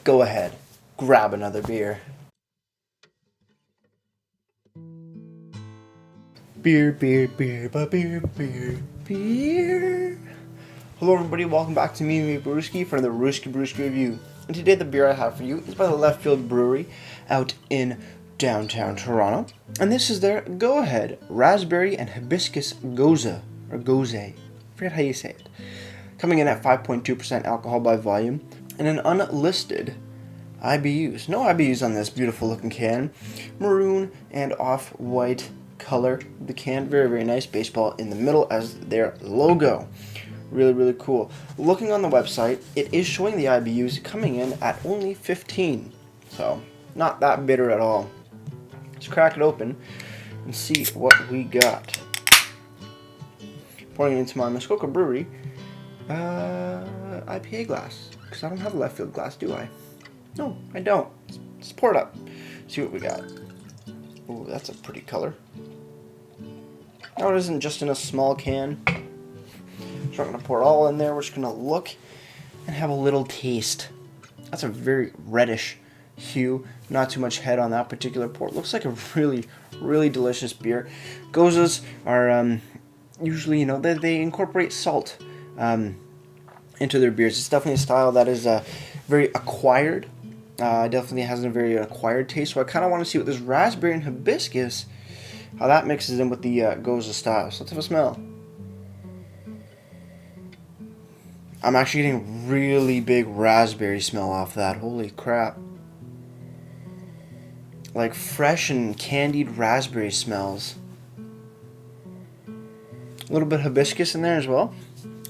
Go ahead, grab another beer. Beer, beer, beer, beer, beer, beer. Hello everybody, welcome back to me, Brewski, for the Brewski Review. And today the beer I have for you is by the Left Field Brewery out in downtown Toronto. And this is their Go Ahead Raspberry and Hibiscus Gose, or Gose, I forget how you say it. Coming in at 5.2% alcohol by volume, and an unlisted IBUs. No IBUs on this beautiful looking can. Maroon and off-white color. The can, very, very nice. Baseball in the middle as their logo. Really, really cool. Looking on the website, it is showing the IBUs coming in at only 15. So, not that bitter at all. Let's crack it open and see what we got. Pouring it into my Muskoka Brewery IPA glass. Because I don't have a left field glass, do I? No, I don't. Let's pour it up. See what we got. Ooh, that's a pretty color. Now it isn't just in a small can. So I'm going to pour it all in there. We're just going to look and have a little taste. That's a very reddish hue. Not too much head on that particular pour. Looks like a really, really delicious beer. Goses are usually, they incorporate salt into their beers. It's definitely a style that is very acquired. Definitely has a very acquired taste. So I kind of want to see what this raspberry and hibiscus, how that mixes in with the Gose style. So let's have a smell. I'm actually getting really big raspberry smell off that. Holy crap. Like fresh and candied raspberry smells. A little bit of hibiscus in there as well.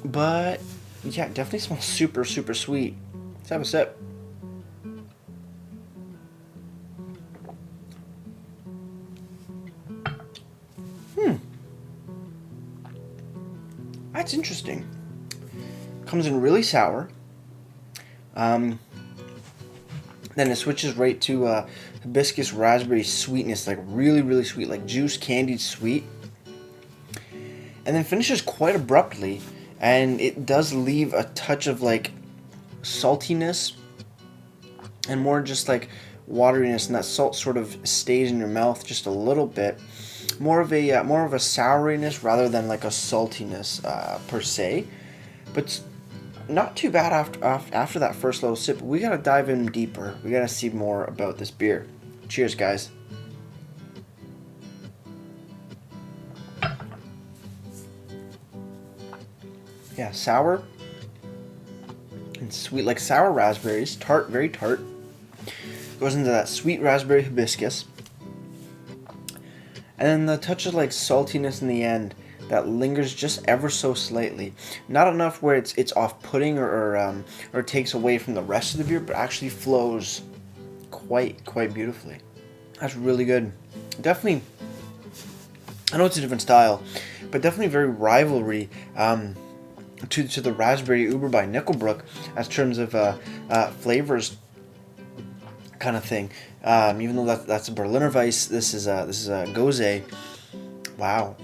But yeah, it definitely smells super, super sweet. Let's have a sip. That's interesting. Comes in really sour. Then it switches right to hibiscus raspberry sweetness, like really, really sweet, like juice candied sweet. And then finishes quite abruptly, and it does leave a touch of like saltiness and more just like wateriness, and that salt sort of stays in your mouth just a little bit. More of a souriness rather than like a saltiness per se, but not too bad after that first little sip. We gotta dive in deeper. We gotta see more about this beer. Cheers, guys. Yeah, sour and sweet, like sour raspberries, tart, very tart. Goes into that sweet raspberry hibiscus. And then the touch of like saltiness in the end that lingers just ever so slightly. Not enough where it's off-putting or takes away from the rest of the beer, but actually flows quite beautifully. That's really good. Definitely, I know it's a different style, but definitely very rivalry to the Raspberry Uber by Nickelbrook as terms of flavors kind of thing. Even though that's a Berliner Weiss, this is a Gose. Wow.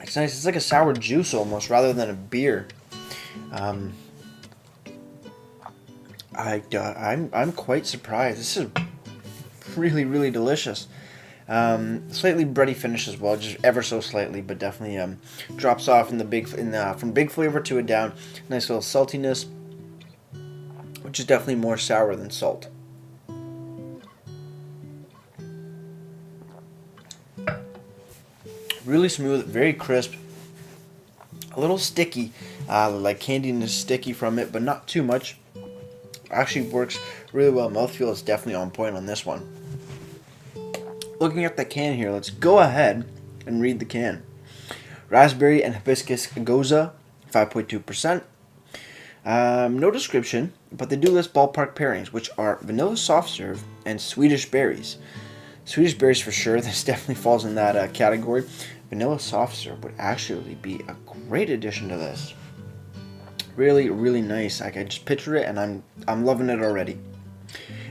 It's nice. It's like a sour juice almost, rather than a beer. I'm quite surprised. This is really, really delicious. Slightly bready finish as well, just ever so slightly, but definitely drops off in from big flavor to a down. Nice little saltiness, which is definitely more sour than salt. Really smooth, very crisp, a little sticky, like candiness sticky from it, but not too much. Actually works really well. Mouthfeel is definitely on point on this one. Looking at the can here, let's go ahead and read the can. Raspberry and Hibiscus Gose, 5.2%. No description, but they do list ballpark pairings, which are vanilla soft serve and Swedish berries. Swedish berries for sure, this definitely falls in that category. Vanilla soft serve would actually be a great addition to this. Really, really nice. I can just picture it, and I'm loving it already.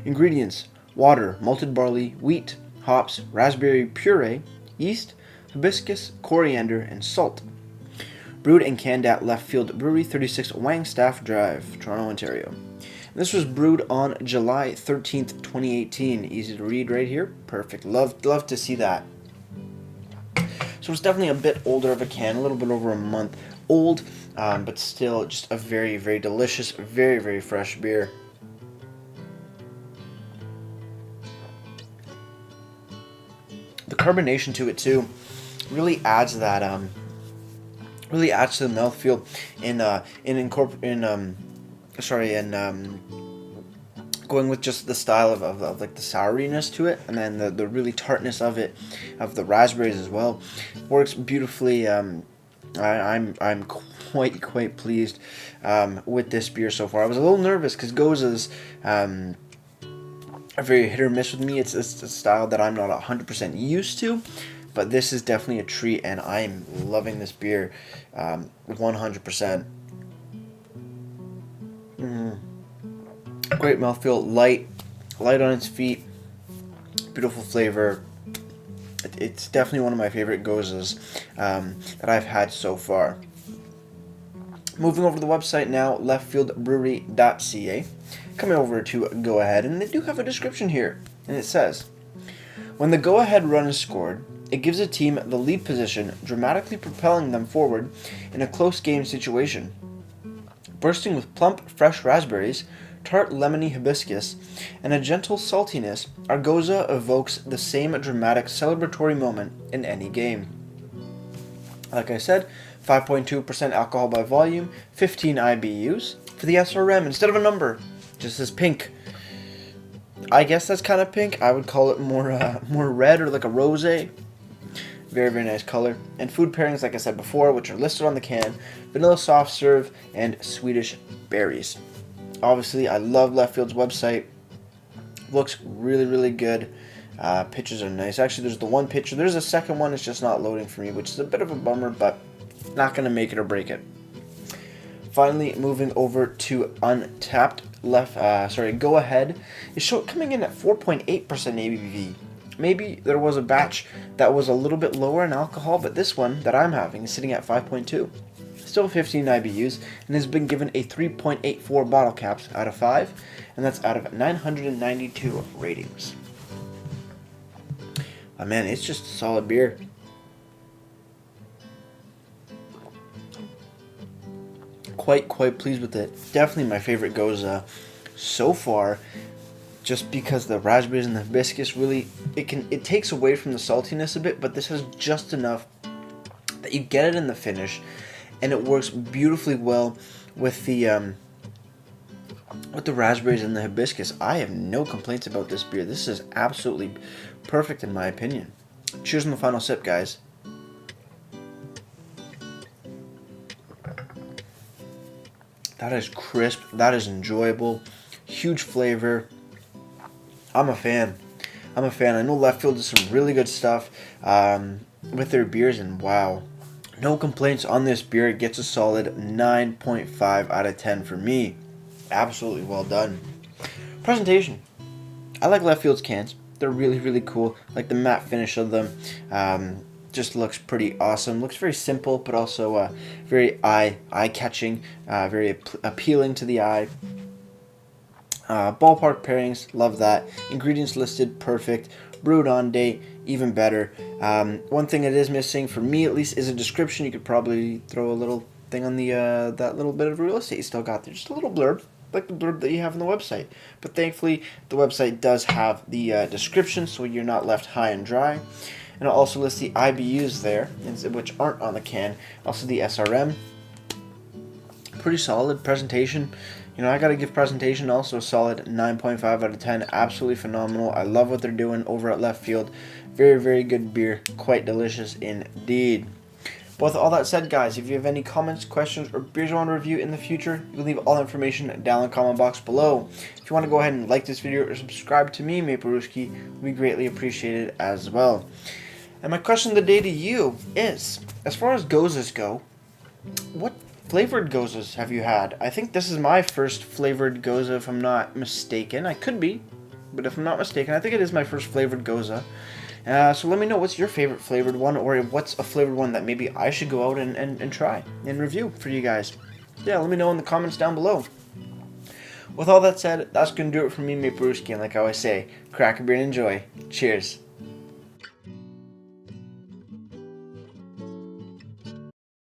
Ingredients: water, malted barley, wheat, hops, raspberry puree, yeast, hibiscus, coriander, and salt. Brewed and canned at Left Field Brewery, 36 Wangstaff Drive, Toronto, Ontario. This was brewed on July 13th, 2018. Easy to read right here. Perfect. Love to see that. So it's definitely a bit older of a can, a little bit over a month old, but still just a very, very delicious, very, very fresh beer. The carbonation to it too really adds that really adds to the mouthfeel going with just the style of like the souriness to it, and then the really tartness of it, of the raspberries as well, works beautifully. I'm quite pleased with this beer so far. I was a little nervous because Gose's are very hit or miss with me. It's a style that I'm not 100% used to, but this is definitely a treat, and I'm loving this beer 100%. Great mouthfeel, light on its feet, beautiful flavor. It's definitely one of my favorite Goses that I've had so far. Moving over to the website now, leftfieldbrewery.ca. Coming over to Go Ahead, and they do have a description here, and it says, when the Go Ahead run is scored, it gives a team the lead position, dramatically propelling them forward in a close game situation. Bursting with plump, fresh raspberries, tart lemony hibiscus, and a gentle saltiness, our Gose evokes the same dramatic celebratory moment in any game. Like I said, 5.2% alcohol by volume, 15 IBUs. For the SRM, instead of a number, just says pink. I guess that's kind of pink. I would call it more red or like a rosé. Very, very nice color. And food pairings, like I said before, which are listed on the can: vanilla soft serve and Swedish berries. Obviously, I love Left Field's website. Looks really, really good. Pictures are nice. Actually, there's the one picture. There's a second one. It's just not loading for me, which is a bit of a bummer, but not going to make it or break it. Finally, moving over to Untapped, Go Ahead is coming in at 4.8% ABV. Maybe there was a batch that was a little bit lower in alcohol, but this one that I'm having is sitting at 5.2. Still 15 IBUs, and has been given a 3.84 bottle caps out of 5, and that's out of 992 ratings. Man, it's just a solid beer. Quite pleased with it. Definitely my favorite Gose so far, just because the raspberries and the hibiscus really, it takes away from the saltiness a bit, but this has just enough that you get it in the finish, and it works beautifully well with the raspberries and the hibiscus. I have no complaints about this beer. This is absolutely perfect in my opinion. Cheers on the final sip, guys. That is crisp. That is enjoyable. Huge flavor. I'm a fan. I know Left Field does some really good stuff with their beers, and wow, no complaints on this beer. It gets a solid 9.5 out of 10 for me. Absolutely well done. Presentation. I like Left Field's cans. They're really, really cool. Like the matte finish of them. Just looks pretty awesome. Looks very simple, but also very eye-catching, very appealing to the eye. Ballpark pairings, love that. Ingredients listed, perfect. Brewed on date, even better. One thing that is missing, for me at least, is a description. You could probably throw a little thing on the that little bit of real estate you still got there. Just a little blurb, like the blurb that you have on the website. But thankfully, the website does have the description, so you're not left high and dry. And I'll also list the IBUs there, which aren't on the can. Also the SRM. Pretty solid presentation. You know, I gotta give presentation also a solid 9.5 out of 10. Absolutely phenomenal. I love what they're doing over at Left Field. Very, very good beer. Quite delicious indeed. But with all that said, guys, if you have any comments, questions, or beers you want to review in the future, you can leave all the information down in the comment box below. If you want to go ahead and like this video or subscribe to me, Maplewski, we greatly appreciate it as well. And my question of the day to you is, as far as Goses go, what flavored Goses have you had? I think this is my first flavored Gose, if I'm not mistaken. I could be, but if I'm not mistaken, I think it is my first flavored Gose. So let me know what's your favorite flavored one, or what's a flavored one that maybe I should go out and try and review for you guys. Yeah, let me know in the comments down below. With all that said, that's going to do it for me, mate Brewski, and like I always say, crack a beer and enjoy. Cheers.